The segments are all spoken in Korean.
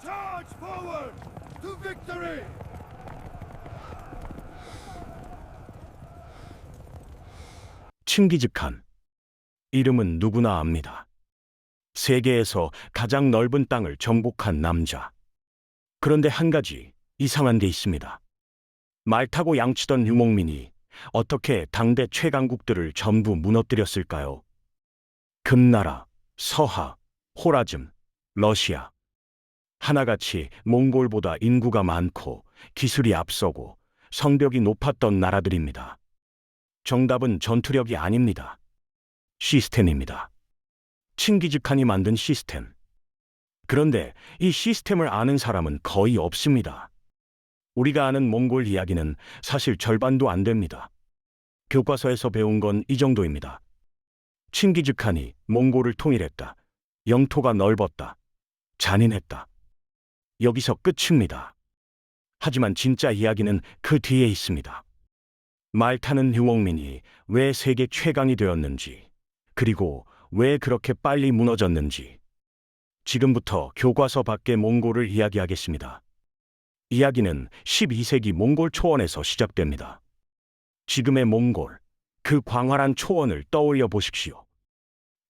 Charge forward to victory! 칭기즈칸. 이름은 누구나 압니다. 세계에서 가장 넓은 땅을 정복한 남자. 그런데 한 가지 이상한 게 있습니다. 말 타고 양치던 유목민이 어떻게 당대 최강국들을 전부 무너뜨렸을까요? 금나라, 서하, 호라즘, 러시아. 하나같이 몽골보다 인구가 많고 기술이 앞서고 성벽이 높았던 나라들입니다. 정답은 전투력이 아닙니다. 시스템입니다. 칭기즈칸이 만든 시스템. 그런데 이 시스템을 아는 사람은 거의 없습니다. 우리가 아는 몽골 이야기는 사실 절반도 안 됩니다. 교과서에서 배운 건 이 정도입니다. 칭기즈칸이 몽골을 통일했다. 영토가 넓었다. 잔인했다. 여기서 끝입니다. 하지만 진짜 이야기는 그 뒤에 있습니다. 말 타는 유목민이 왜 세계 최강이 되었는지, 그리고 왜 그렇게 빨리 무너졌는지. 지금부터 교과서 밖의 몽골을 이야기하겠습니다. 이야기는 12세기 몽골 초원에서 시작됩니다. 지금의 몽골, 그 광활한 초원을 떠올려 보십시오.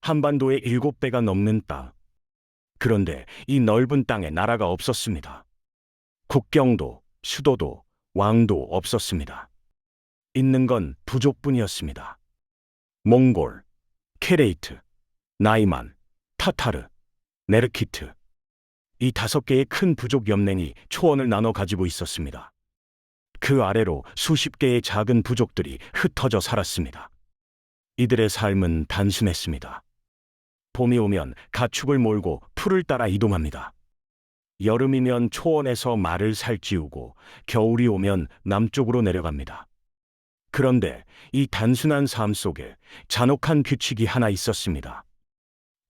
한반도의 7배가 넘는 땅. 그런데 이 넓은 땅에 나라가 없었습니다. 국경도, 수도도, 왕도 없었습니다. 있는 건 부족뿐이었습니다. 몽골, 케레이트, 나이만, 타타르, 네르키트. 이 5개의 큰 부족 연맹이 초원을 나눠 가지고 있었습니다. 그 아래로 수십 개의 작은 부족들이 흩어져 살았습니다. 이들의 삶은 단순했습니다. 봄이 오면 가축을 몰고 풀을 따라 이동합니다. 여름이면 초원에서 말을 살찌우고 겨울이 오면 남쪽으로 내려갑니다. 그런데 이 단순한 삶 속에 잔혹한 규칙이 하나 있었습니다.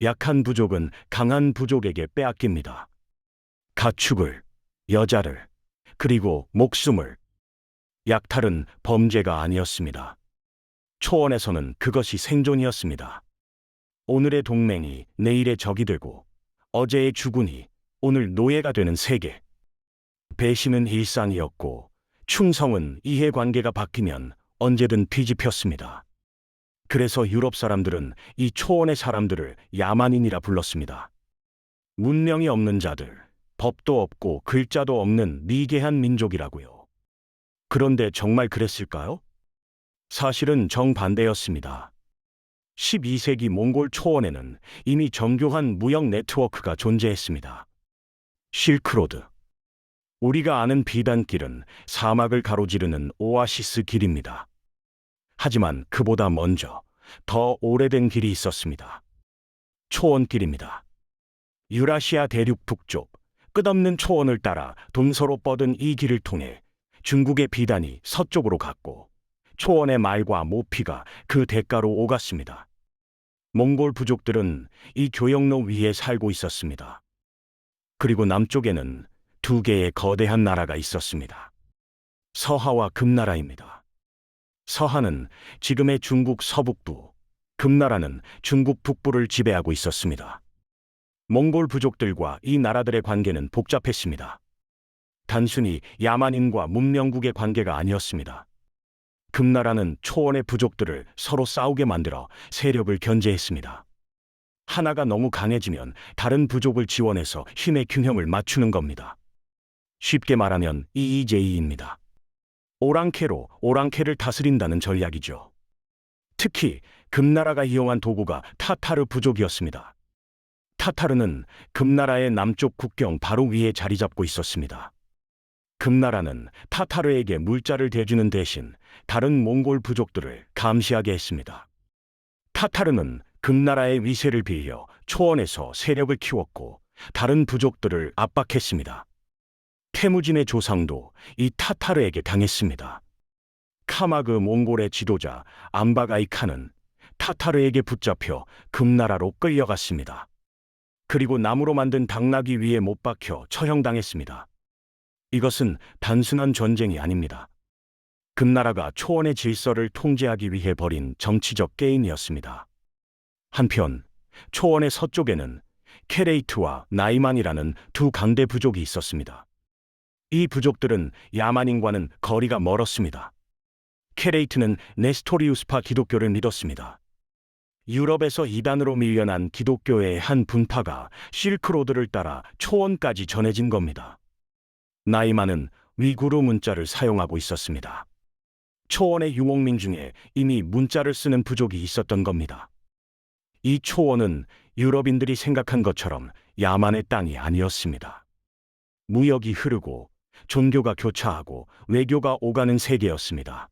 약한 부족은 강한 부족에게 빼앗깁니다. 가축을, 여자를, 그리고 목숨을. 약탈은 범죄가 아니었습니다. 초원에서는 그것이 생존이었습니다. 오늘의 동맹이 내일의 적이 되고 어제의 주군이 오늘 노예가 되는 세계. 배신은 일상이었고 충성은 이해관계가 바뀌면 언제든 뒤집혔습니다. 그래서 유럽 사람들은 이 초원의 사람들을 야만인이라 불렀습니다. 문명이 없는 자들, 법도 없고 글자도 없는 미개한 민족이라고요. 그런데 정말 그랬을까요? 사실은 정반대였습니다. 12세기 몽골 초원에는 이미 정교한 무역 네트워크가 존재했습니다. 실크로드. 우리가 아는 비단길은 사막을 가로지르는 오아시스 길입니다. 하지만 그보다 먼저 더 오래된 길이 있었습니다. 초원길입니다. 유라시아 대륙 북쪽 끝없는 초원을 따라 동서로 뻗은 이 길을 통해 중국의 비단이 서쪽으로 갔고 초원의 말과 모피가 그 대가로 오갔습니다. 몽골 부족들은 이 교역로 위에 살고 있었습니다. 그리고 남쪽에는 2개의 거대한 나라가 있었습니다. 서하와 금나라입니다. 서하는 지금의 중국 서북부, 금나라는 중국 북부를 지배하고 있었습니다. 몽골 부족들과 이 나라들의 관계는 복잡했습니다. 단순히 야만인과 문명국의 관계가 아니었습니다. 금나라는 초원의 부족들을 서로 싸우게 만들어 세력을 견제했습니다. 하나가 너무 강해지면 다른 부족을 지원해서 힘의 균형을 맞추는 겁니다. 쉽게 말하면 EEJ입니다. 오랑캐로 오랑캐를 다스린다는 전략이죠. 특히 금나라가 이용한 도구가 타타르 부족이었습니다. 타타르는 금나라의 남쪽 국경 바로 위에 자리 잡고 있었습니다. 금나라는 타타르에게 물자를 대주는 대신 다른 몽골 부족들을 감시하게 했습니다. 타타르는 금나라의 위세를 빌려 초원에서 세력을 키웠고 다른 부족들을 압박했습니다. 태무진의 조상도 이 타타르에게 당했습니다. 카마그 몽골의 지도자 암바가이 칸은 타타르에게 붙잡혀 금나라로 끌려갔습니다. 그리고 나무로 만든 당나귀 위에 못 박혀 처형당했습니다. 이것은 단순한 전쟁이 아닙니다. 금나라가 초원의 질서를 통제하기 위해 벌인 정치적 게임이었습니다. 한편 초원의 서쪽에는 케레이트와 나이만이라는 두 강대 부족이 있었습니다. 이 부족들은 야만인과는 거리가 멀었습니다. 케레이트는 네스토리우스파 기독교를 믿었습니다. 유럽에서 이단으로 밀려난 기독교의 한 분파가 실크로드를 따라 초원까지 전해진 겁니다. 나이만은 위구르 문자를 사용하고 있었습니다. 초원의 유목민 중에 이미 문자를 쓰는 부족이 있었던 겁니다. 이 초원은 유럽인들이 생각한 것처럼 야만의 땅이 아니었습니다. 무역이 흐르고 종교가 교차하고 외교가 오가는 세계였습니다.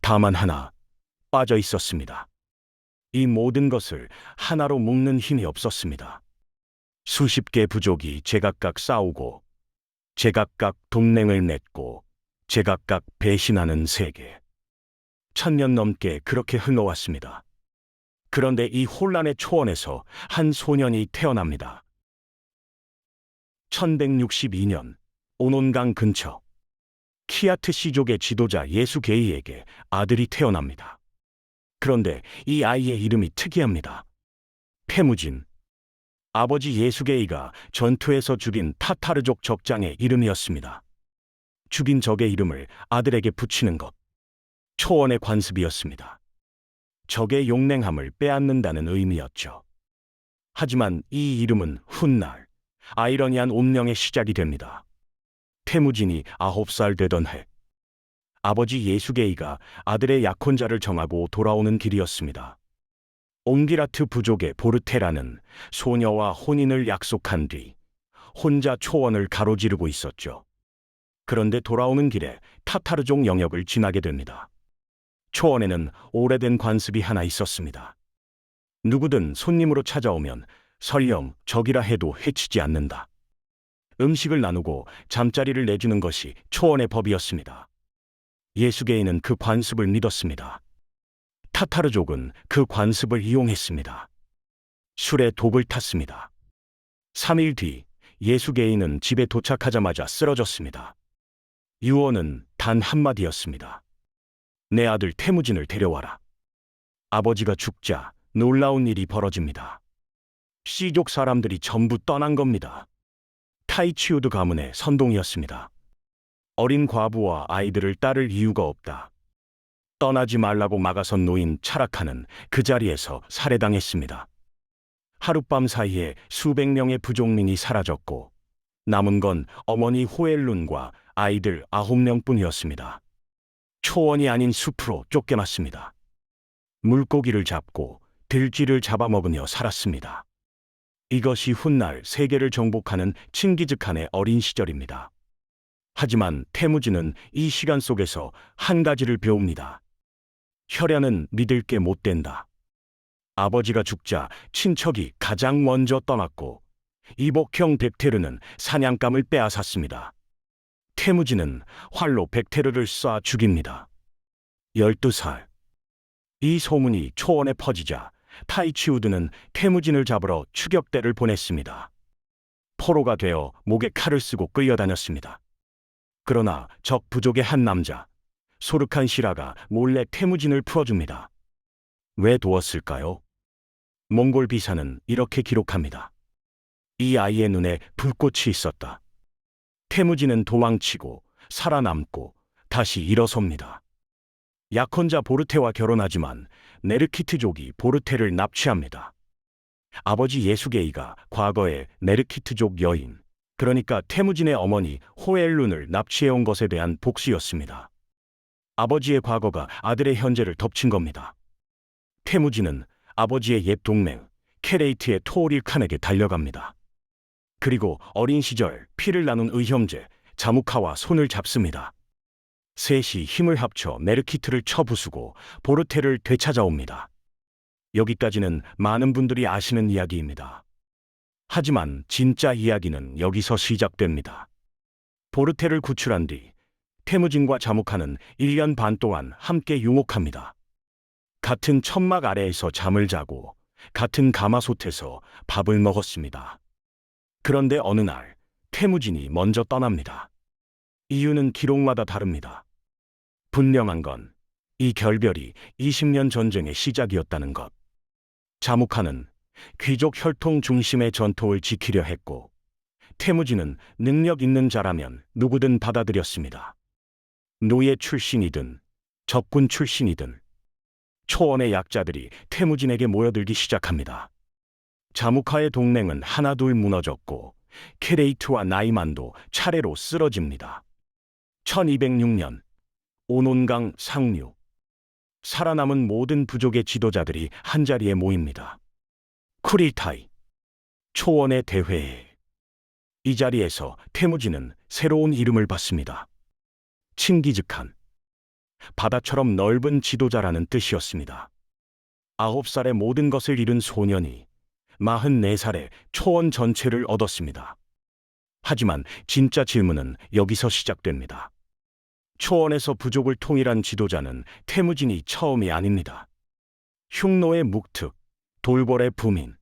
다만 하나 빠져 있었습니다. 이 모든 것을 하나로 묶는 힘이 없었습니다. 수십 개 부족이 제각각 싸우고 제각각 동맹을 맺고 제각각 배신하는 세계. 1000년 넘게 그렇게 흘러왔습니다. 그런데 이 혼란의 초원에서 한 소년이 태어납니다. 1162년 오논강 근처 키아트 시족의 지도자 예수게이에게 아들이 태어납니다. 그런데 이 아이의 이름이 특이합니다. 페무진. 아버지 예수게이가 전투에서 죽인 타타르족 적장의 이름이었습니다. 죽인 적의 이름을 아들에게 붙이는 것. 초원의 관습이었습니다. 적의 용맹함을 빼앗는다는 의미였죠. 하지만 이 이름은 훗날 아이러니한 운명의 시작이 됩니다. 태무진이 9살 되던 해, 아버지 예수게이가 아들의 약혼자를 정하고 돌아오는 길이었습니다. 옹기라트 부족의 보르테라는 소녀와 혼인을 약속한 뒤 혼자 초원을 가로지르고 있었죠. 그런데 돌아오는 길에 타타르족 영역을 지나게 됩니다. 초원에는 오래된 관습이 하나 있었습니다. 누구든 손님으로 찾아오면 설령 적이라 해도 해치지 않는다. 음식을 나누고 잠자리를 내주는 것이 초원의 법이었습니다. 예수게이는 그 관습을 믿었습니다. 타타르족은 그 관습을 이용했습니다. 술에 독을 탔습니다. 3일 뒤 예수게이는 집에 도착하자마자 쓰러졌습니다. 유언은 단 한마디였습니다. 내 아들 태무진을 데려와라. 아버지가 죽자 놀라운 일이 벌어집니다. 시족 사람들이 전부 떠난 겁니다. 타이치우드 가문의 선동이었습니다. 어린 과부와 아이들을 따를 이유가 없다. 떠나지 말라고 막아선 노인 차라카는 그 자리에서 살해당했습니다. 하룻밤 사이에 수백 명의 부족민이 사라졌고 남은 건 어머니 호엘룬과 아이들 9명뿐이었습니다. 초원이 아닌 숲으로 쫓겨났습니다. 물고기를 잡고 들쥐를 잡아먹으며 살았습니다. 이것이 훗날 세계를 정복하는 칭기즈칸의 어린 시절입니다. 하지만 태무진은 이 시간 속에서 한 가지를 배웁니다. 혈연은 믿을 게 못 된다. 아버지가 죽자 친척이 가장 먼저 떠났고 이복형 백테르는 사냥감을 빼앗았습니다. 태무진은 활로 백테르를 쏴 죽입니다. 12살. 이 소문이 초원에 퍼지자 타이치우드는 태무진을 잡으러 추격대를 보냈습니다. 포로가 되어 목에 칼을 쓰고 끌려다녔습니다. 그러나 적 부족의 한 남자, 소르칸 시라가 몰래 태무진을 풀어줍니다. 왜 도왔을까요? 몽골 비사는 이렇게 기록합니다. 이 아이의 눈에 불꽃이 있었다. 태무진은 도망치고 살아남고 다시 일어섭니다. 약혼자 보르테와 결혼하지만 네르키트족이 보르테를 납치합니다. 아버지 예수게이가 과거에 네르키트족 여인, 그러니까 태무진의 어머니 호엘룬을 납치해온 것에 대한 복수였습니다. 아버지의 과거가 아들의 현재를 덮친 겁니다. 태무진은 아버지의 옛 동맹 케레이트의 토오릴 칸에게 달려갑니다. 그리고 어린 시절 피를 나눈 의형제 자무카와 손을 잡습니다. 셋이 힘을 합쳐 네르키트를 쳐부수고 보르테를 되찾아옵니다. 여기까지는 많은 분들이 아시는 이야기입니다. 하지만 진짜 이야기는 여기서 시작됩니다. 보르테를 구출한 뒤 태무진과 자무카는 1년 반 동안 함께 유목합니다. 같은 천막 아래에서 잠을 자고 같은 가마솥에서 밥을 먹었습니다. 그런데 어느 날 태무진이 먼저 떠납니다. 이유는 기록마다 다릅니다. 분명한 건 이 결별이 20년 전쟁의 시작이었다는 것. 자무카는 귀족 혈통 중심의 전통을 지키려 했고, 태무진은 능력 있는 자라면 누구든 받아들였습니다. 노예 출신이든 적군 출신이든 초원의 약자들이 태무진에게 모여들기 시작합니다. 자무카의 동맹은 하나둘 무너졌고 케레이트와 나이만도 차례로 쓰러집니다. 1206년 오논강 상류, 살아남은 모든 부족의 지도자들이 한자리에 모입니다. 쿠릴타이, 초원의 대회에. 이 자리에서 태무진은 새로운 이름을 받습니다. 칭기즈칸, 바다처럼 넓은 지도자라는 뜻이었습니다. 9살에 모든 것을 잃은 소년이 44살에 초원 전체를 얻었습니다. 하지만 진짜 질문은 여기서 시작됩니다. 초원에서 부족을 통일한 지도자는 태무진이 처음이 아닙니다. 흉노의 묵특, 돌벌의 부민,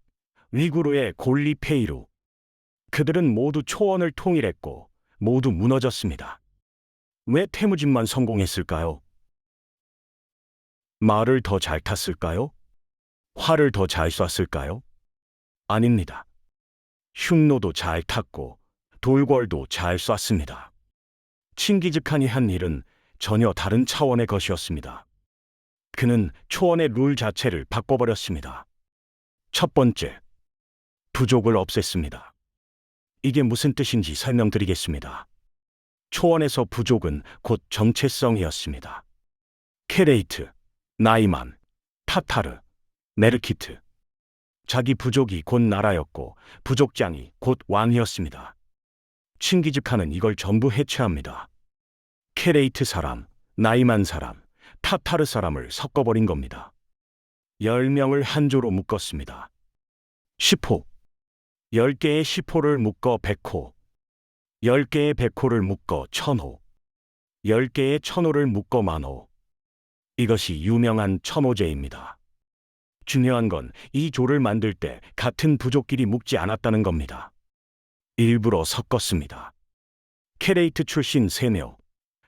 위구르의 골리페이루, 그들은 모두 초원을 통일했고 모두 무너졌습니다. 왜 태무진만 성공했을까요? 말을 더 잘 탔을까요? 활을 더 잘 쐈을까요? 아닙니다. 흉노도 잘 탔고 돌궐도 잘 쐈습니다. 칭기즈칸이 한 일은 전혀 다른 차원의 것이었습니다. 그는 초원의 룰 자체를 바꿔버렸습니다. 첫 번째, 부족을 없앴습니다. 이게 무슨 뜻인지 설명드리겠습니다. 초원에서 부족은 곧 정체성이었습니다. 케레이트, 나이만, 타타르, 메르키트. 자기 부족이 곧 나라였고 부족장이 곧 왕이었습니다. 칭기즈칸은 이걸 전부 해체합니다. 케레이트 사람, 나이만 사람, 타타르 사람을 섞어버린 겁니다. 10명을 한 조로 묶었습니다. 10호, 10개의 10호를 묶어 100호, 10개의 100호를 묶어 1000호, 10개의 1000호를 묶어 10,000호. 이것이 유명한 천호제입니다. 중요한 건 이 조를 만들 때 같은 부족끼리 묶지 않았다는 겁니다. 일부러 섞었습니다. 케레이트 출신 3명,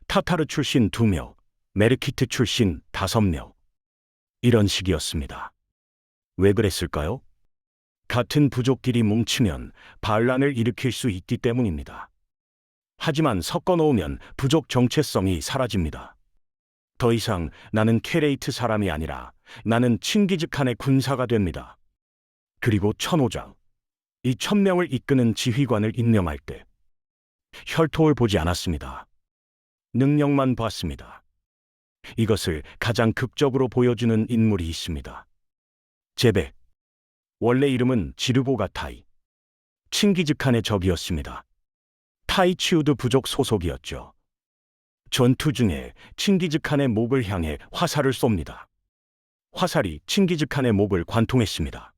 타타르 출신 2명, 메르키트 출신 5명. 이런 식이었습니다. 왜 그랬을까요? 같은 부족끼리 뭉치면 반란을 일으킬 수 있기 때문입니다. 하지만 섞어 놓으면 부족 정체성이 사라집니다. 더 이상 나는 케레이트 사람이 아니라 나는 칭기즈칸의 군사가 됩니다. 그리고 천호장, 이 1000명을 이끄는 지휘관을 임명할 때 혈통을 보지 않았습니다. 능력만 봤습니다. 이것을 가장 극적으로 보여주는 인물이 있습니다. 제베, 원래 이름은 지르보가타이, 칭기즈칸의 적이었습니다. 타이치우드 부족 소속이었죠. 전투 중에 칭기즈칸의 목을 향해 화살을 쏩니다. 화살이 칭기즈칸의 목을 관통했습니다.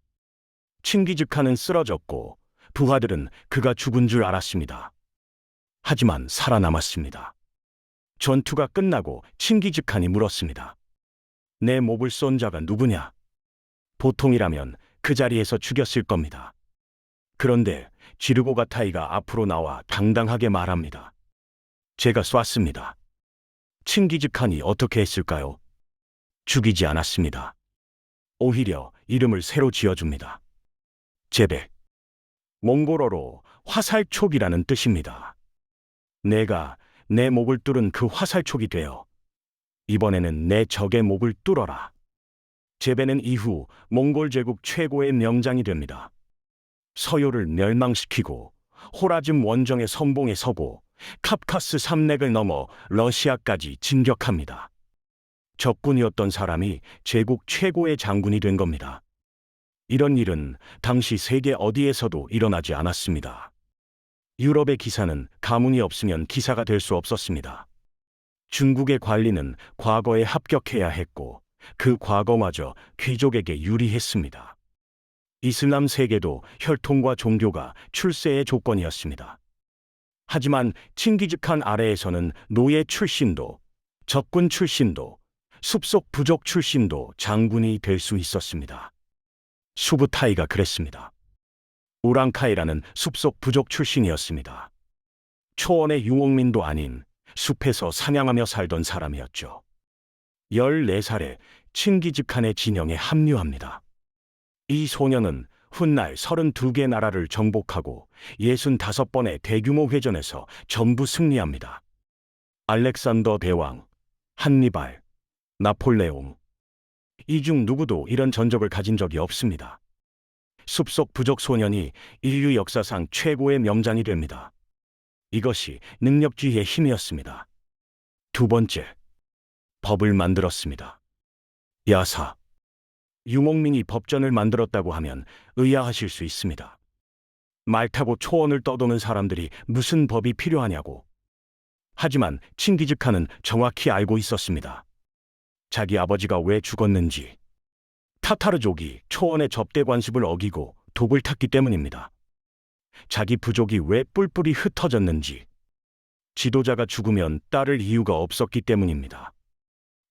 칭기즈칸은 쓰러졌고 부하들은 그가 죽은 줄 알았습니다. 하지만 살아남았습니다. 전투가 끝나고 칭기즈칸이 물었습니다. 내 목을 쏜 자가 누구냐? 보통이라면 그 자리에서 죽였을 겁니다. 그런데 지르보가타이가 앞으로 나와 당당하게 말합니다. 제가 쐈습니다. 칭기즈칸이 어떻게 했을까요? 죽이지 않았습니다. 오히려 이름을 새로 지어줍니다. 제베, 몽골어로 화살촉이라는 뜻입니다. 내가 내 목을 뚫은 그 화살촉이 되어 이번에는 내 적의 목을 뚫어라. 제베는 이후 몽골 제국 최고의 명장이 됩니다. 서요를 멸망시키고 호라즘 원정의 선봉에 서고 카프카스 산맥을 넘어 러시아까지 진격합니다. 적군이었던 사람이 제국 최고의 장군이 된 겁니다. 이런 일은 당시 세계 어디에서도 일어나지 않았습니다. 유럽의 기사는 가문이 없으면 기사가 될 수 없었습니다. 중국의 관리는 과거에 합격해야 했고 그 과거마저 귀족에게 유리했습니다. 이슬람 세계도 혈통과 종교가 출세의 조건이었습니다. 하지만 칭기즈칸 아래에서는 노예 출신도, 적군 출신도, 숲속 부족 출신도 장군이 될 수 있었습니다. 수부타이가 그랬습니다. 우랑카이라는 숲속 부족 출신이었습니다. 초원의 유목민도 아닌 숲에서 사냥하며 살던 사람이었죠. 14살에 칭기즈칸의 진영에 합류합니다. 이 소년은 훗날 32개 나라를 정복하고 65번의 대규모 회전에서 전부 승리합니다. 알렉산더 대왕, 한니발, 나폴레옹. 이 중 누구도 이런 전적을 가진 적이 없습니다. 숲속 부족 소년이 인류 역사상 최고의 명장이 됩니다. 이것이 능력주의의 힘이었습니다. 두 번째, 법을 만들었습니다. 야사. 유목민이 법전을 만들었다고 하면 의아하실 수 있습니다. 말 타고 초원을 떠도는 사람들이 무슨 법이 필요하냐고. 하지만 칭기즈칸은 정확히 알고 있었습니다. 자기 아버지가 왜 죽었는지, 타타르족이 초원의 접대 관습을 어기고 독을 탔기 때문입니다. 자기 부족이 왜 뿔뿔이 흩어졌는지, 지도자가 죽으면 따를 이유가 없었기 때문입니다.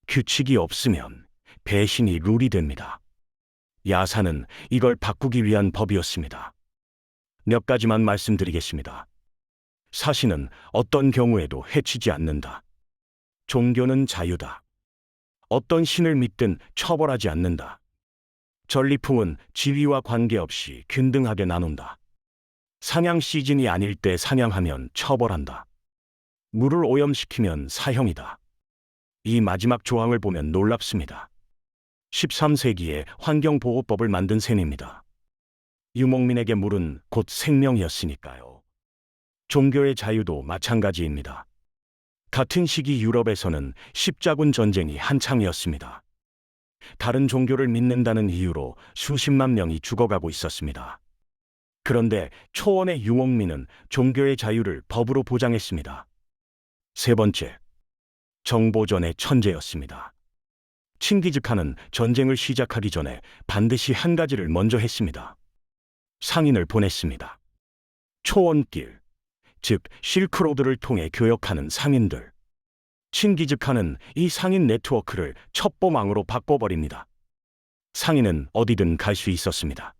규칙이 없으면 배신이 룰이 됩니다. 야사는 이걸 바꾸기 위한 법이었습니다. 몇 가지만 말씀드리겠습니다. 사신은 어떤 경우에도 해치지 않는다. 종교는 자유다. 어떤 신을 믿든 처벌하지 않는다. 전리품은 지위와 관계없이 균등하게 나눈다. 사냥 시즌이 아닐 때 사냥하면 처벌한다. 물을 오염시키면 사형이다. 이 마지막 조항을 보면 놀랍습니다. 13세기에 환경보호법을 만든 셈입니다. 유목민에게 물은 곧 생명이었으니까요. 종교의 자유도 마찬가지입니다. 같은 시기 유럽에서는 십자군 전쟁이 한창이었습니다. 다른 종교를 믿는다는 이유로 수십만 명이 죽어가고 있었습니다. 그런데 초원의 유목민은 종교의 자유를 법으로 보장했습니다. 세 번째, 정보전의 천재였습니다. 칭기즈칸은 전쟁을 시작하기 전에 반드시 한 가지를 먼저 했습니다. 상인을 보냈습니다. 초원길, 즉 실크로드를 통해 교역하는 상인들. 칭기즈칸은 이 상인 네트워크를 첩보망으로 바꿔버립니다. 상인은 어디든 갈 수 있었습니다.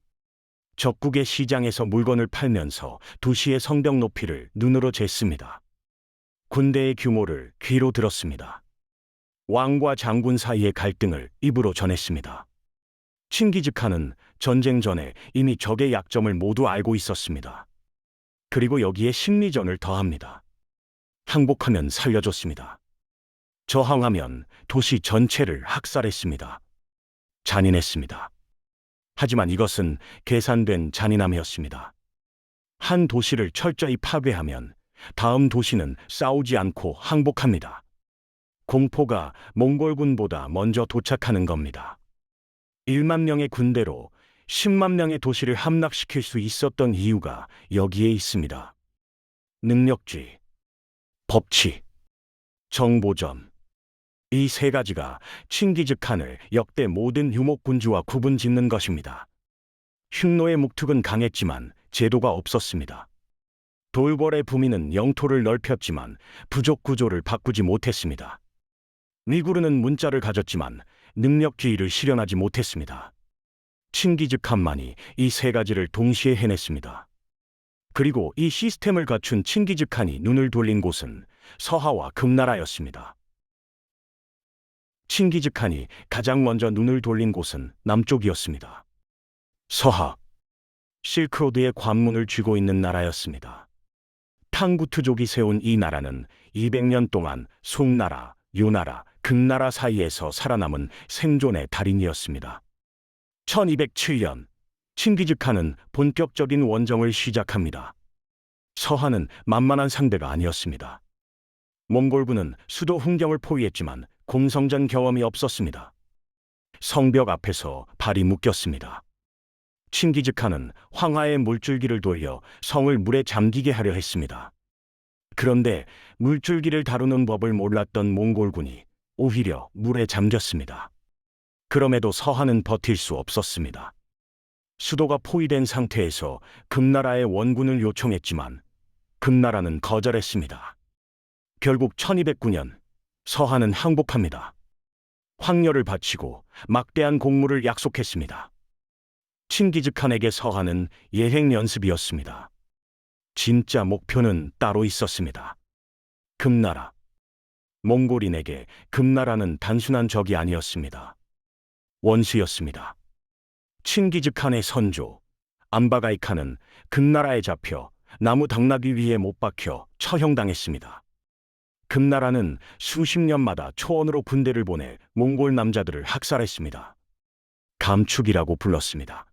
적국의 시장에서 물건을 팔면서 도시의 성벽 높이를 눈으로 쟀습니다. 군대의 규모를 귀로 들었습니다. 왕과 장군 사이의 갈등을 입으로 전했습니다. 칭기즈칸은 전쟁 전에 이미 적의 약점을 모두 알고 있었습니다. 그리고 여기에 심리전을 더합니다. 항복하면 살려줬습니다. 저항하면 도시 전체를 학살했습니다. 잔인했습니다. 하지만 이것은 계산된 잔인함이었습니다. 한 도시를 철저히 파괴하면 다음 도시는 싸우지 않고 항복합니다. 공포가 몽골군보다 먼저 도착하는 겁니다. 1만 명의 군대로 10만 명의 도시를 함락시킬 수 있었던 이유가 여기에 있습니다. 능력주의, 법치, 정보전. 이 세 가지가 칭기즈칸을 역대 모든 유목군주와 구분짓는 것입니다. 흉노의 묵툭은 강했지만 제도가 없었습니다. 돌궐의 부민은 영토를 넓혔지만 부족 구조를 바꾸지 못했습니다. 니구르는 문자를 가졌지만 능력주의를 실현하지 못했습니다. 칭기즈칸만이 이 세 가지를 동시에 해냈습니다. 그리고 이 시스템을 갖춘 칭기즈칸이 눈을 돌린 곳은 서하와 금나라였습니다. 칭기즈칸이 가장 먼저 눈을 돌린 곳은 남쪽이었습니다. 서하, 실크로드의 관문을 쥐고 있는 나라였습니다. 탕구트족이 세운 이 나라는 200년 동안 송나라, 요나라, 금나라 사이에서 살아남은 생존의 달인이었습니다. 1207년, 칭기즈칸은 본격적인 원정을 시작합니다. 서하는 만만한 상대가 아니었습니다. 몽골군은 수도 훈경을 포위했지만 공성전 경험이 없었습니다. 성벽 앞에서 발이 묶였습니다. 칭기즈칸은 황하의 물줄기를 돌려 성을 물에 잠기게 하려 했습니다. 그런데 물줄기를 다루는 법을 몰랐던 몽골군이 오히려 물에 잠겼습니다. 그럼에도 서하는 버틸 수 없었습니다. 수도가 포위된 상태에서 금나라의 원군을 요청했지만 금나라는 거절했습니다. 결국 1209년 서하는 항복합니다. 황녀를 바치고 막대한 공물을 약속했습니다. 칭기즈칸에게 서하는 예행 연습이었습니다. 진짜 목표는 따로 있었습니다. 금나라. 몽골인에게 금나라는 단순한 적이 아니었습니다. 원수였습니다. 칭기즈칸의 선조, 안바가이 칸은 금나라에 잡혀 나무 당나귀 위에 못 박혀 처형당했습니다. 금나라는 수십 년마다 초원으로 군대를 보내 몽골 남자들을 학살했습니다. 감축이라고 불렀습니다.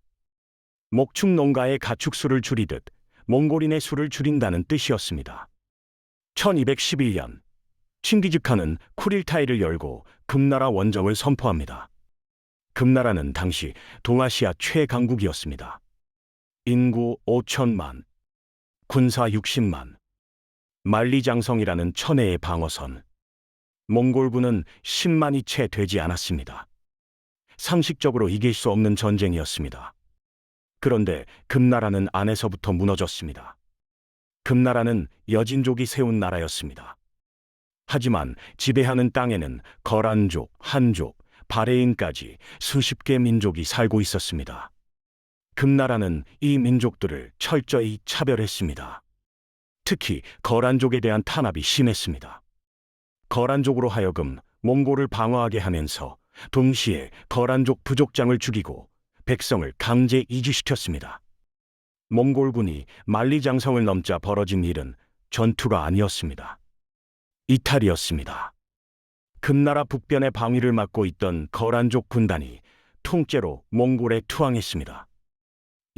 목축 농가의 가축수를 줄이듯 몽골인의 수를 줄인다는 뜻이었습니다. 1211년 칭기즈칸은 쿠릴타이를 열고 금나라 원정을 선포합니다. 금나라는 당시 동아시아 최강국이었습니다. 인구 5천만, 군사 60만, 만리장성이라는 천혜의 방어선, 몽골군은 10만이 채 되지 않았습니다. 상식적으로 이길 수 없는 전쟁이었습니다. 그런데 금나라는 안에서부터 무너졌습니다. 금나라는 여진족이 세운 나라였습니다. 하지만 지배하는 땅에는 거란족, 한족, 바레인까지 수십 개 민족이 살고 있었습니다. 금나라는 이 민족들을 철저히 차별했습니다. 특히 거란족에 대한 탄압이 심했습니다. 거란족으로 하여금 몽골을 방어하게 하면서 동시에 거란족 부족장을 죽이고 백성을 강제 이주시켰습니다. 몽골군이 만리장성을 넘자 벌어진 일은 전투가 아니었습니다. 이탈이었습니다. 금나라 북변의 방위를 맡고 있던 거란족 군단이 통째로 몽골에 투항했습니다.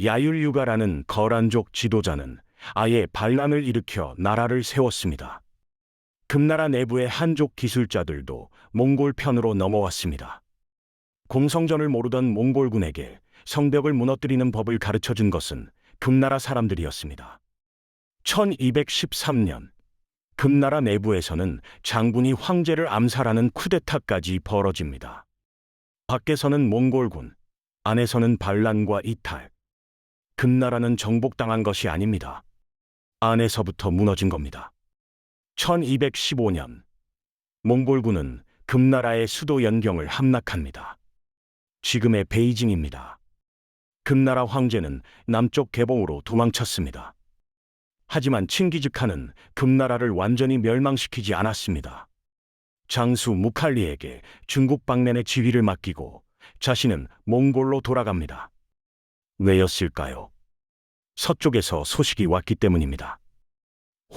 야율유가라는 거란족 지도자는 아예 반란을 일으켜 나라를 세웠습니다. 금나라 내부의 한족 기술자들도 몽골 편으로 넘어왔습니다. 공성전을 모르던 몽골군에게 성벽을 무너뜨리는 법을 가르쳐준 것은 금나라 사람들이었습니다. 1213년 금나라 내부에서는 장군이 황제를 암살하는 쿠데타까지 벌어집니다. 밖에서는 몽골군, 안에서는 반란과 이탈. 금나라는 정복당한 것이 아닙니다. 안에서부터 무너진 겁니다. 1215년 몽골군은 금나라의 수도 연경을 함락합니다. 지금의 베이징입니다. 금나라 황제는 남쪽 개봉으로 도망쳤습니다. 하지만 칭기즈칸은 금나라를 완전히 멸망시키지 않았습니다. 장수 무칼리에게 중국 방면의 지휘를 맡기고 자신은 몽골로 돌아갑니다. 왜였을까요? 서쪽에서 소식이 왔기 때문입니다.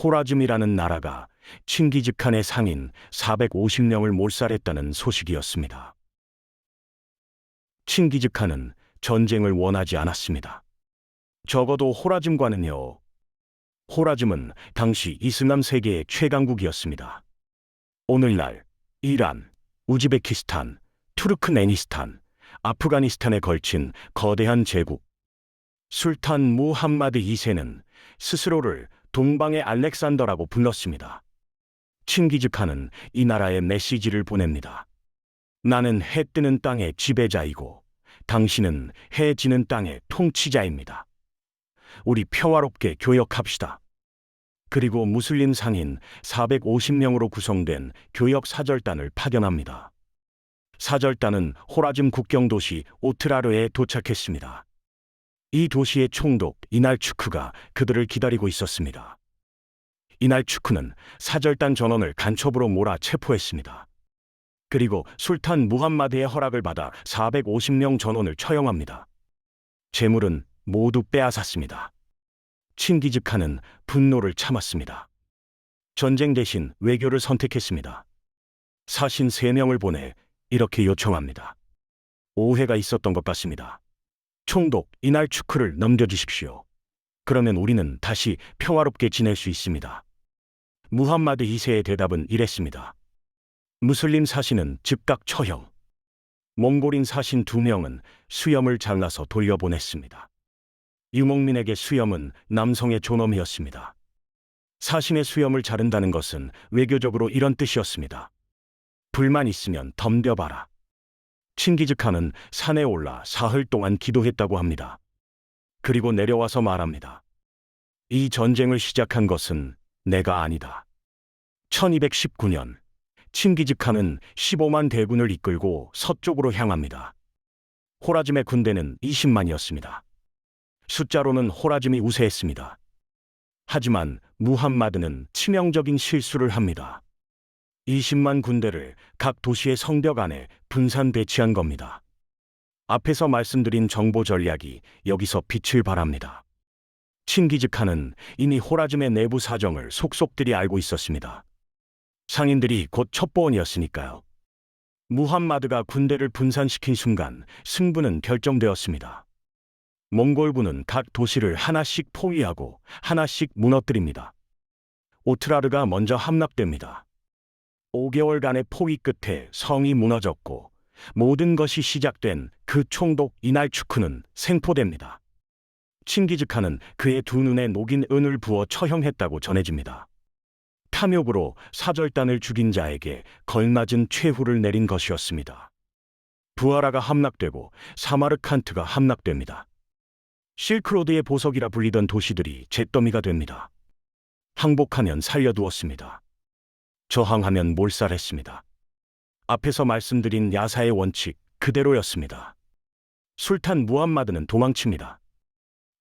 호라즘이라는 나라가 칭기즈칸의 상인 450명을 몰살했다는 소식이었습니다. 칭기즈칸은 전쟁을 원하지 않았습니다. 적어도 호라즘과는요. 호라즘은 당시 이슬람 세계의 최강국이었습니다. 오늘날 이란, 우즈베키스탄, 투르크메니스탄, 아프가니스탄에 걸친 거대한 제국. 술탄 무함마드 2세는 스스로를 동방의 알렉산더라고 불렀습니다. 칭기즈칸은 이 나라에 메시지를 보냅니다. 나는 해 뜨는 땅의 지배자이고 당신은 해 지는 땅의 통치자입니다. 우리 평화롭게 교역합시다. 그리고 무슬림 상인 450명으로 구성된 교역 사절단을 파견합니다. 사절단은 호라즘 국경 도시 오트라르에 도착했습니다. 이 도시의 총독 이날추크가 그들을 기다리고 있었습니다. 이날추크는 사절단 전원을 간첩으로 몰아 체포했습니다. 그리고 술탄 무함마드의 허락을 받아 450명 전원을 처형합니다. 재물은 모두 빼앗았습니다. 칭기즈칸은 분노를 참았습니다. 전쟁 대신 외교를 선택했습니다. 사신 3명을 보내 이렇게 요청합니다. 오해가 있었던 것 같습니다. 총독 이날추크를 넘겨주십시오. 그러면 우리는 다시 평화롭게 지낼 수 있습니다. 무함마드 2세의 대답은 이랬습니다. 무슬림 사신은 즉각 처형. 몽골인 사신 2명은 수염을 잘라서 돌려보냈습니다. 유목민에게 수염은 남성의 존엄이었습니다. 사신의 수염을 자른다는 것은 외교적으로 이런 뜻이었습니다. 불만 있으면 덤벼봐라. 칭기즈칸은 산에 올라 사흘 동안 기도했다고 합니다. 그리고 내려와서 말합니다. 이 전쟁을 시작한 것은 내가 아니다. 1219년 칭기즈칸은 15만 대군을 이끌고 서쪽으로 향합니다. 호라즘의 군대는 20만이었습니다. 숫자로는 호라즘이 우세했습니다. 하지만 무함마드는 치명적인 실수를 합니다. 20만 군대를 각 도시의 성벽 안에 분산 배치한 겁니다. 앞에서 말씀드린 정보 전략이 여기서 빛을 발합니다. 칭기즈칸은 이미 호라즘의 내부 사정을 속속들이 알고 있었습니다. 상인들이 곧 첩보원이었으니까요. 무함마드가 군대를 분산시킨 순간 승부는 결정되었습니다. 몽골군은 각 도시를 하나씩 포위하고 하나씩 무너뜨립니다. 오트라르가 먼저 함락됩니다. 5개월간의 포위 끝에 성이 무너졌고 모든 것이 시작된 그 총독 이날추크는 생포됩니다. 칭기즈칸은 그의 두 눈에 녹인 은을 부어 처형했다고 전해집니다. 탐욕으로 사절단을 죽인 자에게 걸맞은 최후를 내린 것이었습니다. 부하라가 함락되고 사마르칸트가 함락됩니다. 실크로드의 보석이라 불리던 도시들이 잿더미가 됩니다. 항복하면 살려두었습니다. 저항하면 몰살했습니다. 앞에서 말씀드린 야사의 원칙 그대로였습니다. 술탄 무함마드는 도망칩니다.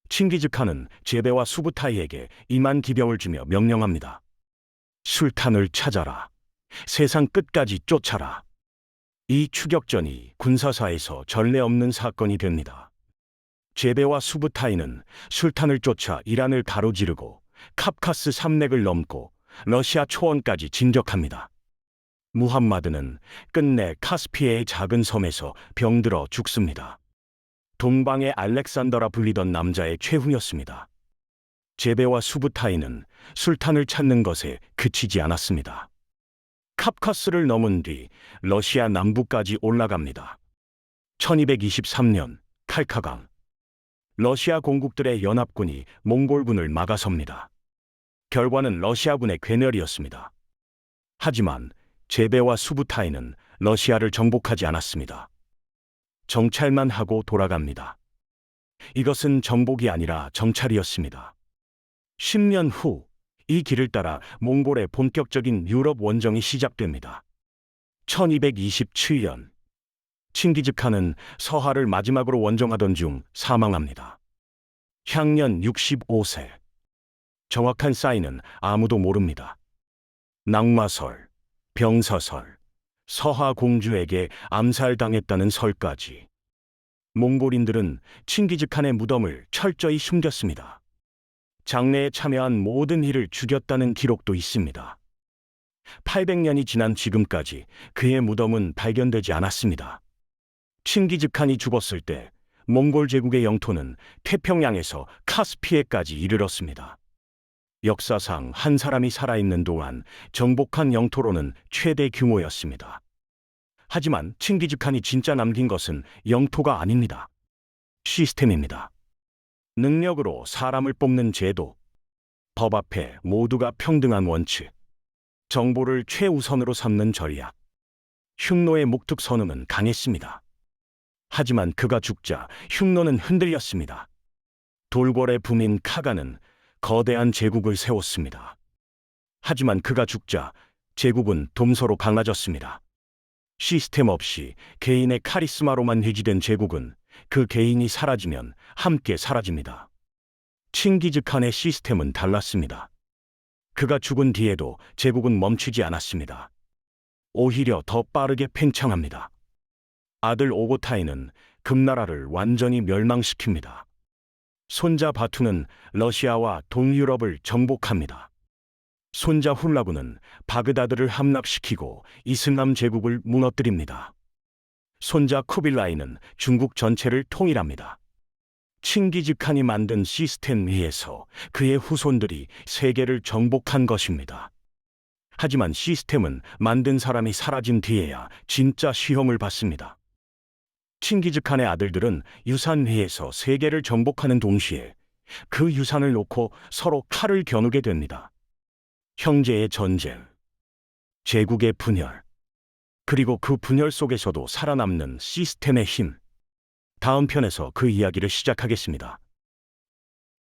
칭기즈칸은 제베와 수부타이에게 이만 기병을 주며 명령합니다. 술탄을 찾아라. 세상 끝까지 쫓아라. 이 추격전이 군사사에서 전례 없는 사건이 됩니다. 제베와 수부타이는 술탄을 쫓아 이란을 가로지르고 카프카스 산맥을 넘고 러시아 초원까지 진격합니다. 무함마드는 끝내 카스피해의 작은 섬에서 병들어 죽습니다. 동방의 알렉산더라 불리던 남자의 최후였습니다. 제베와 수부타이는 술탄을 찾는 것에 그치지 않았습니다. 카프카스를 넘은 뒤 러시아 남부까지 올라갑니다. 1223년 칼카강. 러시아 공국들의 연합군이 몽골군을 막아섭니다. 결과는 러시아군의 괴멸이었습니다. 하지만 제베와 수부타이는 러시아를 정복하지 않았습니다. 정찰만 하고 돌아갑니다. 이것은 정복이 아니라 정찰이었습니다. 10년 후 이 길을 따라 몽골의 본격적인 유럽 원정이 시작됩니다. 1227년 칭기즈칸은 서하를 마지막으로 원정하던 중 사망합니다. 향년 65세. 정확한 사인은 아무도 모릅니다. 낙마설, 병사설, 서하 공주에게 암살당했다는 설까지. 몽골인들은 칭기즈칸의 무덤을 철저히 숨겼습니다. 장례에 참여한 모든 이를 죽였다는 기록도 있습니다. 800년이 지난 지금까지 그의 무덤은 발견되지 않았습니다. 칭기즈칸이 죽었을 때 몽골 제국의 영토는 태평양에서 카스피해까지 이르렀습니다. 역사상 한 사람이 살아있는 동안 정복한 영토로는 최대 규모였습니다. 하지만 칭기즈칸이 진짜 남긴 것은 영토가 아닙니다. 시스템입니다. 능력으로 사람을 뽑는 제도, 법 앞에 모두가 평등한 원칙, 정보를 최우선으로 삼는 전략. 흉노의 목특 선음은 강했습니다. 하지만 그가 죽자 흉노는 흔들렸습니다. 돌궐의 부민 카가는 거대한 제국을 세웠습니다. 하지만 그가 죽자 제국은 dom소로 강해졌습니다. 시스템 없이 개인의 카리스마로만 유지된 제국은 그 개인이 사라지면 함께 사라집니다. 칭기즈칸의 시스템은 달랐습니다. 그가 죽은 뒤에도 제국은 멈추지 않았습니다. 오히려 더 빠르게 팽창합니다. 아들 오고타이는 금나라를 완전히 멸망시킵니다. 손자 바투는 러시아와 동유럽을 정복합니다. 손자 훌라구는 바그다드를 함락시키고 이슬람 제국을 무너뜨립니다. 손자 쿠빌라이는 중국 전체를 통일합니다. 칭기즈칸이 만든 시스템 위에서 그의 후손들이 세계를 정복한 것입니다. 하지만 시스템은 만든 사람이 사라진 뒤에야 진짜 시험을 받습니다. 칭기즈칸의 아들들은 유산 위에서 세계를 정복하는 동시에 그 유산을 놓고 서로 칼을 겨누게 됩니다. 형제의 전쟁, 제국의 분열, 그리고 그 분열 속에서도 살아남는 시스템의 힘. 다음 편에서 그 이야기를 시작하겠습니다.